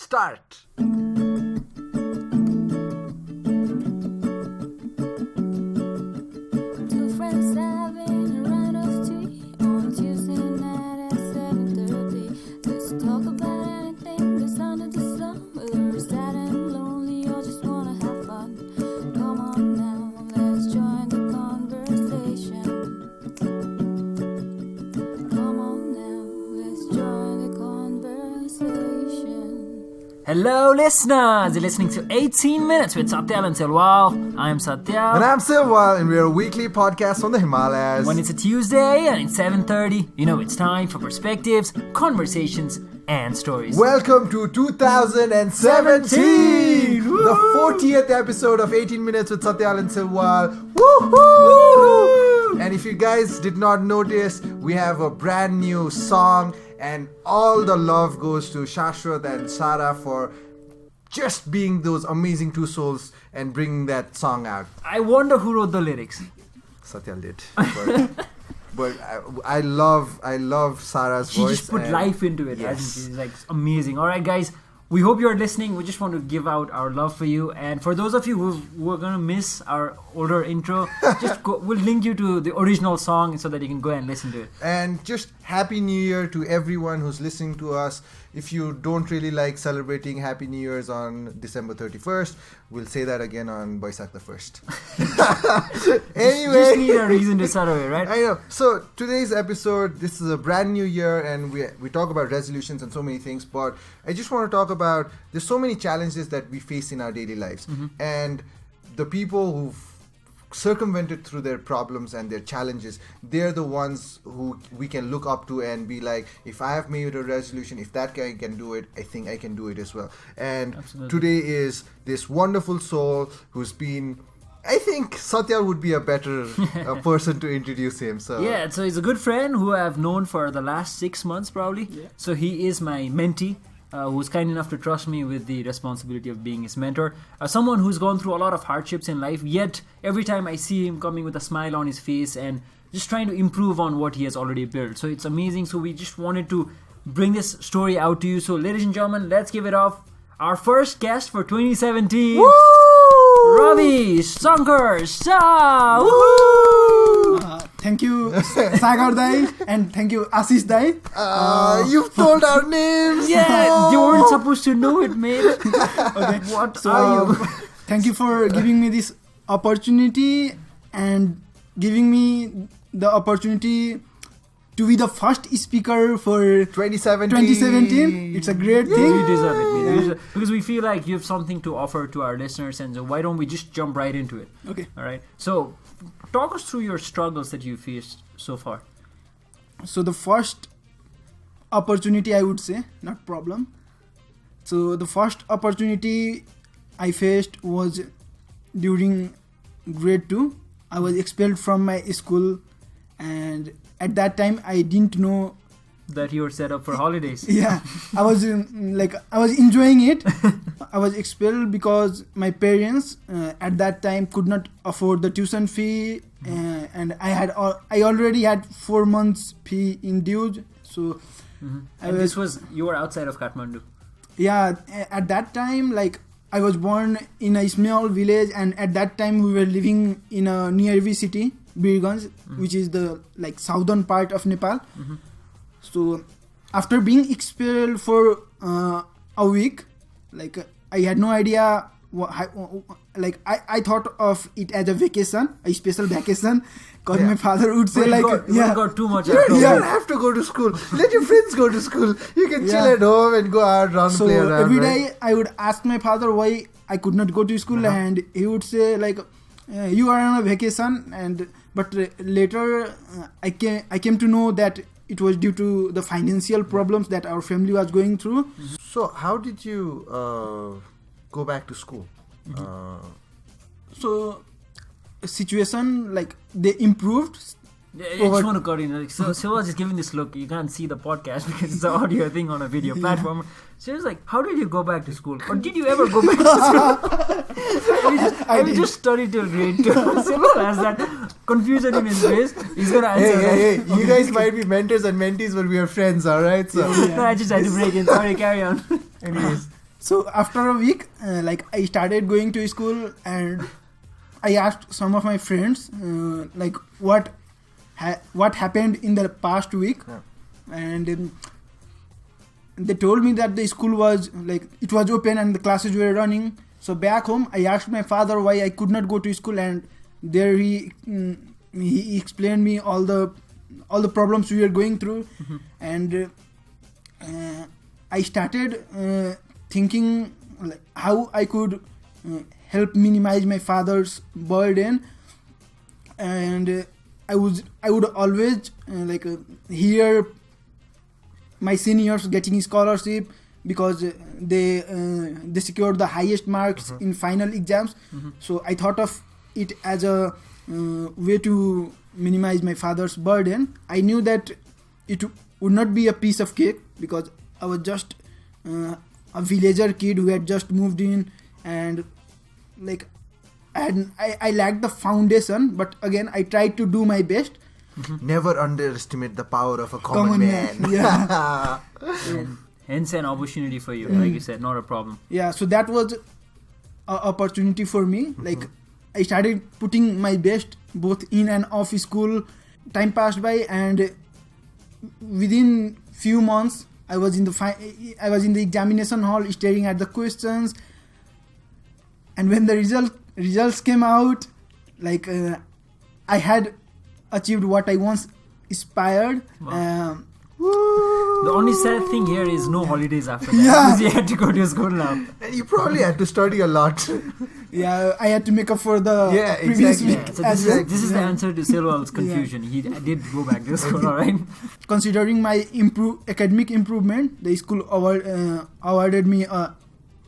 start. Two friends having a round of tea on Tuesday night at 7:30. Let's talk about anything that's under the sun. Whether we're sad and lonely or just wanna have fun. Come on now, let's join the conversation. Come on now, let's join the conversation. Hello listeners, you're listening to 18 Minutes with Satyal and Silwal. I'm Satyal. And I'm Silwal, and we're a weekly podcast from the Himalayas. When it's a Tuesday and it's 7:30, you know it's time for perspectives, conversations and stories. Welcome to 2017! Woo! The 40th episode of 18 Minutes with Satyal and Silwal. Woohoo! And if you guys did not notice, we have a brand new song, and all the love goes to Shashwat and Sara for just being those amazing two souls and bringing that song out. I wonder who wrote the lyrics. Satyal did. But I love Sara's She voice. just put and life into it. Yes. I think she's like amazing. Alright guys, we hope you're listening. We just want to give out our love for you. And for those of you who are going to miss our older intro, we'll link you to the original song so that you can go and listen to it. And just Happy New Year to everyone who's listening to us. If you don't really like celebrating Happy New Year's on December 31st, we'll say that again on Boisak the 1st. Anyway. Just need a reason to celebrate, right? I know. So today's episode, this is a brand new year, and we talk about resolutions and so many things, but I just want to talk about, there's so many challenges that we face in our daily lives. And the people who've circumvented through their problems and their challenges, they're the ones who we can look up to and be like, if I have made a resolution, if that guy can do it, I think I can do it as well. And Absolutely. Today is this wonderful soul who's been, I think Satyal would be a better person to introduce him. So Yeah, so he's a good friend who I've known for the last 6 months probably. Yeah. So he is my mentee, who's kind enough to trust me with the responsibility of being his mentor. Someone who's gone through a lot of hardships in life, yet every time I see him coming with a smile on his face and just trying to improve on what he has already built. So it's amazing. So we just wanted to bring this story out to you. So ladies and gentlemen, let's give it off. Our first guest for 2017. Woo! Ravi Shankar Sah. Woohoo! Thank you, Sagar Dai, and thank you, Ashish Dai. You've told our names. Yeah, you weren't supposed to know it, mate. Okay, What are you? thank you for giving me this opportunity and giving me the opportunity to be the first speaker for 2017. It's a great You thing. deserve it, mate. You deserve- Because we feel like you have something to offer to our listeners, and so why don't we just jump right into it? Okay. All right. So, talk us through your struggles that you faced so far. So the first opportunity, I would say, not problem. So the first opportunity I faced was during grade 2. I was expelled from my school, and at that time I didn't know. That you were set up for holidays. Yeah, I was enjoying it. I was expelled because my parents at that time could not afford the tuition fee, and I already had 4 months fee in dues. So And you were outside of Kathmandu. yeah, at that time, like, I was born in a small village, and at that time we were living in a nearby city, Birganj, which is the southern part of Nepal. So after being expelled for a week, I had no idea. I thought of it as a vacation, a special vacation, because my father would say You got too much. You don't have to go to school. Let your friends go to school. You can chill at home and go out, run, So play around. every right? day I would ask my father why I could not go to school, and he would say you are on a vacation, but later I came to know that it was due to the financial problems that our family was going through. So how did you go back to school? So situation, they improved. I just want to cut in. So Silva is giving this look. You can't see the podcast because it's the audio thing on a video platform. So it's like, how did you go back to school? Or did you ever go back to school? Have you just studied till grade 2? Silva has that confusion in his face. He's going to answer that. Hey, you guys might be mentors and mentees, but we are friends, alright? So, No, I just had to break in. Sorry, carry on. anyways, So after a week, like I started going to school, and I asked some of my friends like what happened in the past week, and they told me that the school was like it was open and the classes were running. So back home, I asked my father why I could not go to school, and there he explained me all the problems we were going through, and I started thinking like how I could help minimize my father's burden, and I would always hear my seniors getting scholarship because they secured the highest marks in final exams. So I thought of it as a way to minimize my father's burden. I knew that it would not be a piece of cake because I was just a villager kid who had just moved in, and I lacked the foundation, but again I tried to do my best. Never underestimate the power of a common man. Yeah. And hence an opportunity for you, like you said, not a problem. Yeah, so that was an opportunity for me. Like I started putting my best both in and off school. Time passed by, and within few months I was in the examination hall staring at the questions, and when the results came out, I had achieved what I once aspired. Wow. The only sad thing here is no holidays after that. Yeah. Because you had to go to school now. And you probably had to study a lot. Yeah, I had to make up for the Yeah, previous exactly. week. So as this well. is, this is the answer to Silwal's confusion. He did go back to school, alright? Considering my academic improvement, the school awarded me a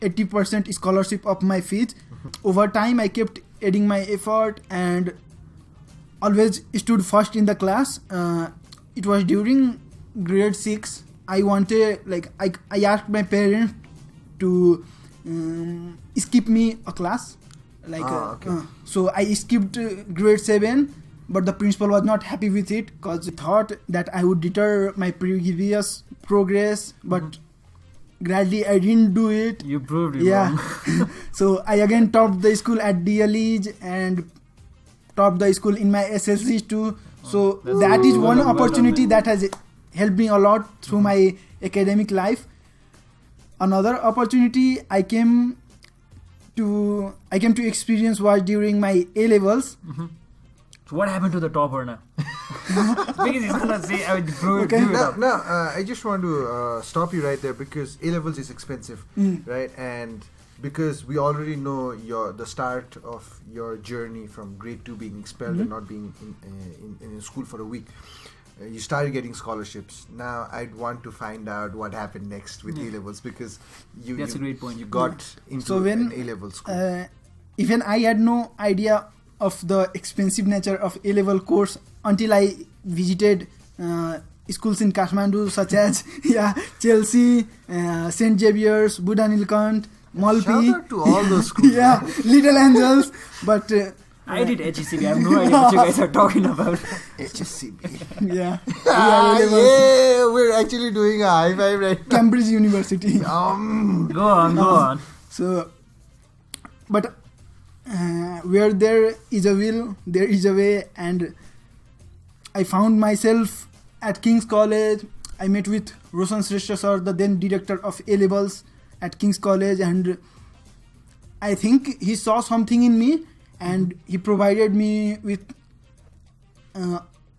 80% scholarship of my fees. Over time, I kept adding my effort and always stood first in the class. It was during grade 6. I wanted, I asked my parents to skip me a class. So I skipped grade 7, but the principal was not happy with it because he thought that I would deter my previous progress, but gradually I didn't do it. You proved it Yeah. wrong. So I again topped the school at DLEs and topped the school in my SSCs too. So that is one opportunity that has helped me a lot through my academic life. Another opportunity I came to experience was during my A levels. So what happened to the topper now? Because he's gonna say I would prove Okay. do it up. No, I just want to stop you right there because A levels is expensive, right? And because we already know the start of your journey from grade 2 being expelled and not being in school for a week. You started getting scholarships. Now I'd want to find out what happened next with A levels because That's a great point. You got into So when, an A level school. Even I had no idea of the expensive nature of A level course until I visited schools in Kathmandu such as Chelsea, St. Xavier's, Buddha Nilkant, Malpi. Shout out to all those schools. Yeah, Little Angels. But I did HECB. I have no idea what you guys are talking about. HSCB. yeah, Yeah, we're actually doing a high five right now. Cambridge University. Go on. So, but where there is a will, there is a way, and I found myself at King's College. I met with Roshan Shrestha sir, the then director of A levels at King's College, and I think he saw something in me, and he provided me with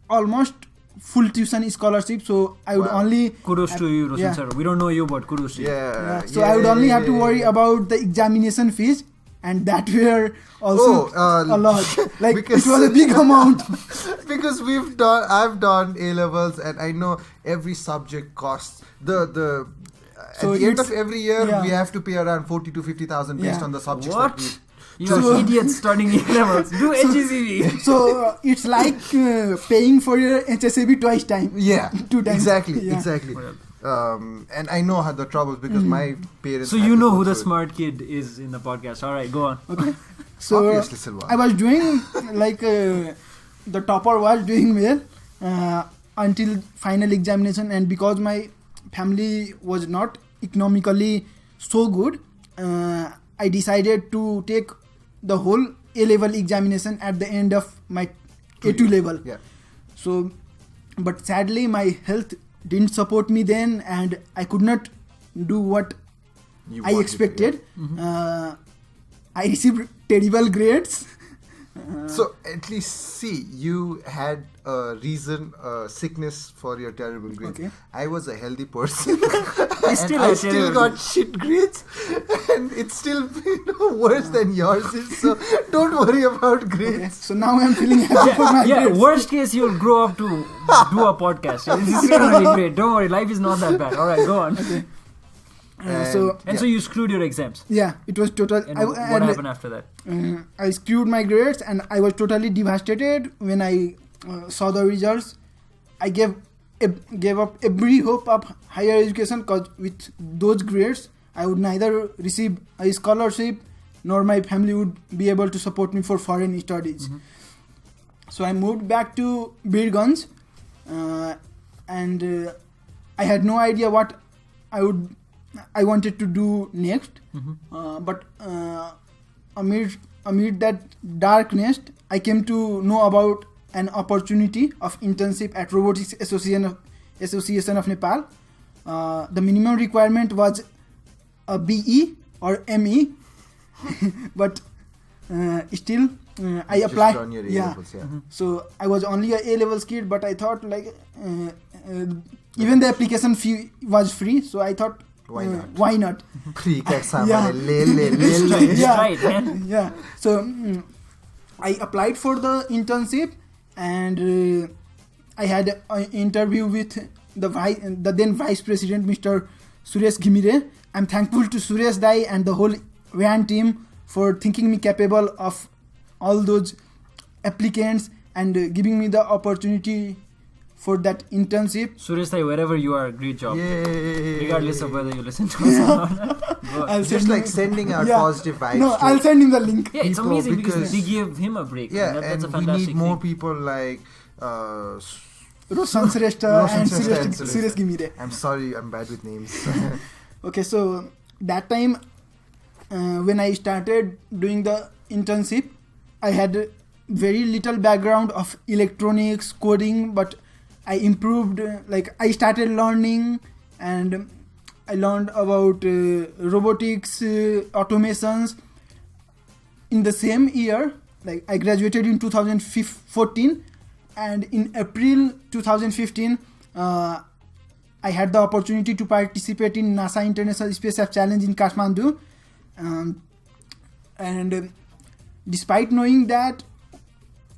almost full tuition scholarship. So I would only Kudos to you, Roshan sir. We don't know you, but kudos to you. So I would only have to worry about the examination fees, and that were also a lot. Like it was a big amount. Because I've done A levels, and I know every subject costs So at the end it's- of every year yeah. we have to pay around 40 to 50,000 based Yeah. on the subjects What? that You're idiots studying A levels. Do HECB. So it's like paying for your HSAB twice time. Yeah, 2 times. exactly. Well. And I know how the troubles because my parents. So had you to know go who the through it. smart kid is in the podcast. All right, go on. Okay. So Obviously, Silwal. I was doing the topper was doing well until final examination, and because my family was not economically so good, I decided to take the whole A-level examination at the end of my A2 level. Yeah. So, but sadly my health didn't support me then, and I could not do what You I wanted to, expected. Mm-hmm. I received terrible grades. So at least see, you had a reason, sickness for your terrible grades. Okay. I was a healthy person. I still and I had still terrible got grades. shit grades, and it's still worse than yours is. So don't worry about grades. Okay, so now I'm feeling happy for my Yeah, grades. worst case, you'll grow up to do a podcast. This is gonna be great. Don't worry, life is not that bad. All right, go on. So So you screwed your exams. yeah, it was total. And what happened after that? I screwed my grades, and I was totally devastated when I saw the results. I gave up every hope of higher education, because with those grades, I would neither receive a scholarship nor my family would be able to support me for foreign studies. Mm-hmm. So I moved back to Birganj, and I had no idea what I wanted to do next. Mm-hmm. But amid that darkness, I came to know about an opportunity of internship at Robotics Association of Nepal. The minimum requirement was a BE or ME, but still I Just applied. on your Yeah. A-levels, yeah. So I was only a A-levels kid, but I thought like even the application fee was free. So I thought, Why not? Why not? Free ka Yeah. It's Yeah. right, man. Yeah. So I applied for the internship, and I had an interview with the then Vice President, Mr. Suresh Ghimire. I'm thankful to Suresh Dai and the whole WAN team for thinking me capable of all those applicants and giving me the opportunity for that internship. Suresh Thai, wherever you are, great job. Yay. Regardless of whether you listen to us or not. Go on. I'll Just send like him- sending out Yeah. positive vibes. No, to I'll send him the link. Yeah, it's people, amazing because because- they give him a break. Yeah, That's a and we fantastic need more thing. people like. Roshan Shrestha Roshan and Shrestha and Suresh Ghimire. I'm sorry, I'm bad with names. Okay, so that time when I started doing the internship, I had very little background of electronics, coding, but I improved, like I started learning, and I learned about robotics, automations. In the same year, like I graduated in 2014, and in April 2015, I had the opportunity to participate in NASA International Space Challenge in Kathmandu. And despite knowing that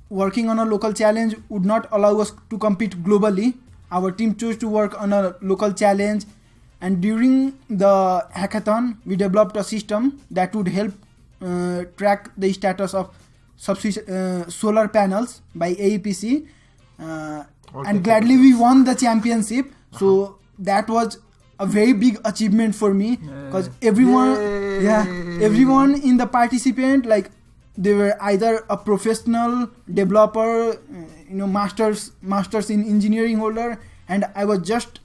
working on a local challenge would not allow us to compete globally, our team chose to work on a local challenge. And during the hackathon, we developed a system that would help track the status of solar panels by AEPC. And gladly we won the championship. So that was a very big achievement for me, because everyone in the participant, like they were either a professional developer, masters in engineering holder, and I was just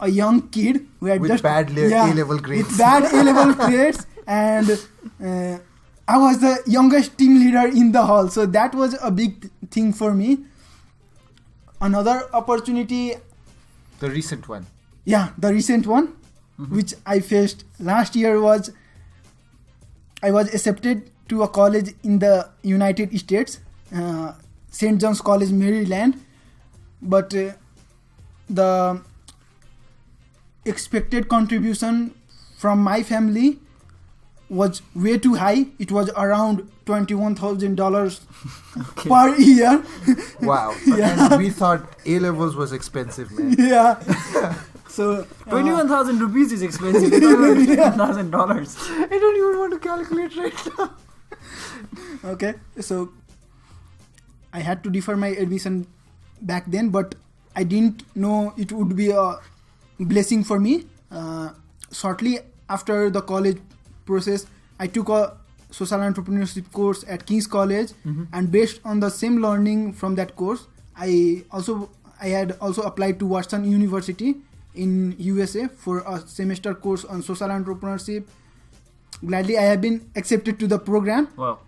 a young kid who had With just bad A-level grades. with bad A-level grades, and I was the youngest team leader in the hall. So that was a big thing for me. Another opportunity, The recent one. the recent one, which I faced last year, was I was accepted to a college in the United States, St. John's College, Maryland, but the expected contribution from my family was way too high. It was around $21,000 per year. Wow. Yeah. And we thought A-levels was expensive, man. Yeah. So 21,000 rupees is expensive. $21,000. I don't even want to calculate right now. okay, so I had to defer my admission back then, but I didn't know it would be a blessing for me. Shortly after the college process, I took a social entrepreneurship course at King's College, and based on the same learning from that course, I had also applied to Watson University in USA for a semester course on social entrepreneurship. Gladly, I have been accepted to the program. Wow,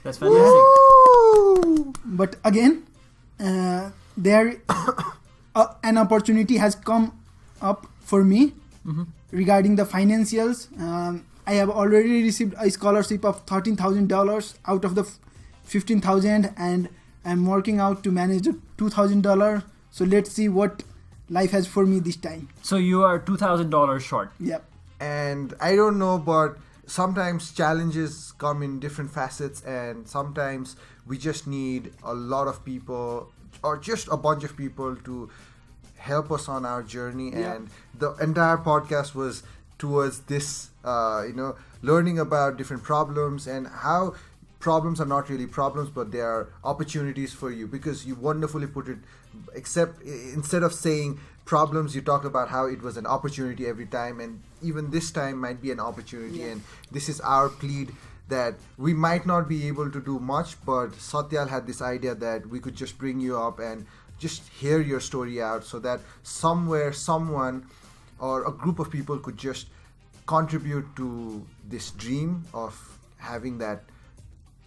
that's fantastic. Woo! But again, there an opportunity has come up for me regarding the financials. I have already received a scholarship of $13,000 out of the $15,000, and I'm working out to manage the $2,000. So let's see what life has for me this time. So you are $2,000 short. Yep. And I don't know, but sometimes challenges come in different facets, and sometimes we just need a lot of people or just a bunch of people to help us on our journey. Yeah. And the entire podcast was towards this, learning about different problems and how problems are not really problems, but they are opportunities for you, because you wonderfully put it, except instead of saying problems, you talked about how it was an opportunity every time, and even this time might be an opportunity. And this is our plead, that we might not be able to do much, but Satyal had this idea that we could just bring you up and just hear your story out, so that somewhere someone or a group of people could just contribute to this dream of having that.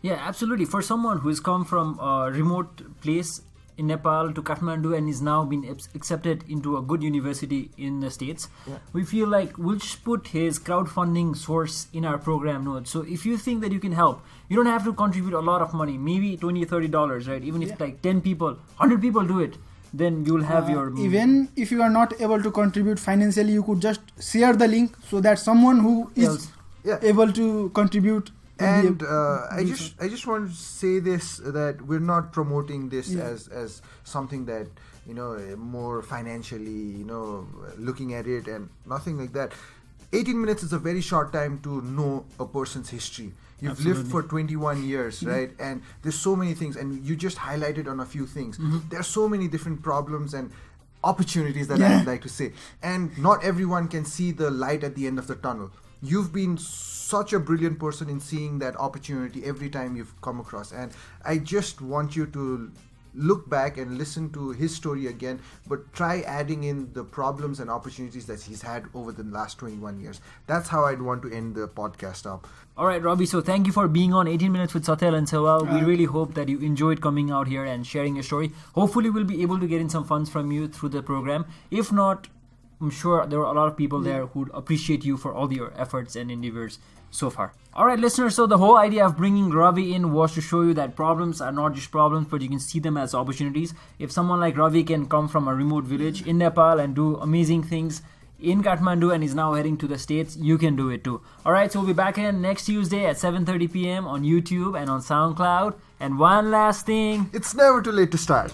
Yeah, absolutely. For someone who has come from a remote place in Nepal to Kathmandu and is now been accepted into a good university in the States, we feel like we'll just put his crowdfunding source in our program notes. So if you think that you can help, you don't have to contribute a lot of money, maybe $20, $30, right? Even if like 10 people, 100 people do it, then you'll have your... Even if you are not able to contribute financially, you could just share the link so that someone who is able to contribute. And I just want to say this, that we're not promoting this as something that, more financially, looking at it and nothing like that. 18 minutes is a very short time to know a person's history. You've lived for 21 years, right? And there's so many things, and you just highlighted on a few things. There are so many different problems and opportunities that I'd like to say. And not everyone can see the light at the end of the tunnel. You've been such a brilliant person in seeing that opportunity every time you've come across. And I just want you to look back and listen to his story again, but try adding in the problems and opportunities that he's had over the last 21 years. That's how I'd want to end the podcast up. All right, Robbie, so thank you for being on 18 Minutes with Satyal and Silwal. We really hope that you enjoyed coming out here and sharing your story. Hopefully, we'll be able to get in some funds from you through the program. If not, I'm sure there are a lot of people there who'd appreciate you for all your efforts and endeavors so far. Alright listeners, so the whole idea of bringing Ravi in was to show you that problems are not just problems, but you can see them as opportunities. If someone like Ravi can come from a remote village in Nepal and do amazing things in Kathmandu and is now heading to the States, you can do it too. Alright, so we'll be back again next Tuesday at 7:30 p.m. on YouTube and on SoundCloud. And one last thing, it's never too late to start.